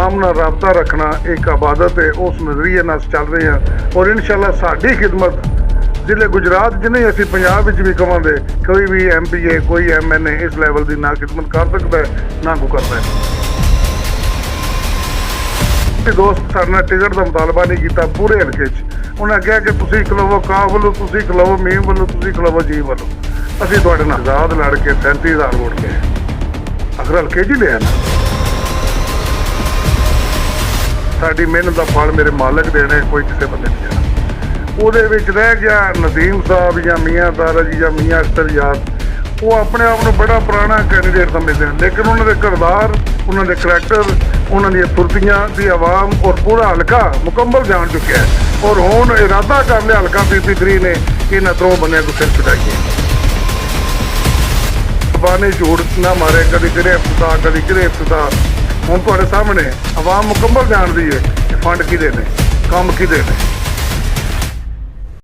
आवाम नाल राबता रखना एक इबादत है। उस नज़रिए नाल चल रहे हैं और इंशाअल्लाह साडी खिदमत जिले गुजरात च नहीं असीं पंजाब विच भी कवांगे कोई भी MPA कोई MNA इस लैवल की ना खिदमत कर सकता है ना को करता है। दोस्त साडे नाल टिकट का मुतालबा नहीं किया पूरे हल्के च। उन्हें कहा कि तुसीं खलोवो काफ वालों, तुसीं खलोवो मीम वालों, तुसीं खलोवो जी वालों। असीं तुहाडे नाल आज़ाद लड़ के 37,000 वोट के आखिर हल्के च ही लिया ना। साडी मेहनत का फल मेरे मालक देने, कोई किसी बंदे नहीं देना। ਉਹਦੇ ਵਿੱਚ ਰਹਿ ਗਿਆ ਨਦੀਮ ਸਾਹਿਬ ਜਾਂ ਮੀਆਂ ਤਾਰਾ ਜੀ ਜਾਂ ਮੀਆਂ ਅਖਤਰ ਯਾਦ, ਉਹ ਆਪਣੇ ਆਪ ਨੂੰ ਬੜਾ ਪੁਰਾਣਾ ਕੈਂਡੀਡੇਟ ਸਮਝਦੇ ਹਨ, ਲੇਕਿਨ ਉਹਨਾਂ ਦੇ ਕਿਰਦਾਰ, ਉਹਨਾਂ ਦੇ ਕਰੈਕਟਰ, ਉਹਨਾਂ ਦੀਆਂ ਫੁਰਤੀਆਂ ਦੀ ਆਵਾਮ ਔਰ ਪੂਰਾ ਹਲਕਾ ਮੁਕੰਮਲ ਜਾਣ ਚੁੱਕਿਆ ਹੈ। ਔਰ ਹੁਣ ਇਰਾਦਾ ਕਰ ਲਿਆ ਹਲਕਾ PP3 ਨੇ ਕਿ ਇਹਨਾਂ ਤਰ੍ਹਾਂ ਬੰਦਿਆਂ ਨੂੰ ਸਿਰ ਛੁਡਾਈਏ। ਬਾਨੇ ਝੂਠ ਨਾ ਮਾਰੇ, ਕਦੀ ਕਿਹੜੇ ਇਫਤਿਤਾਹ ਕਦੀ ਕਿਹੜੇ ਇਫਤਿਤਾਹ। ਹੁਣ ਤੁਹਾਡੇ ਸਾਹਮਣੇ ਆਵਾਮ ਮੁਕੰਮਲ ਜਾਣਦੀ ਹੈ ਕਿ ਫੰਡ ਕਿਹਦੇ ਨੇ, ਕੰਮ ਕਿਹਦੇ ਨੇ।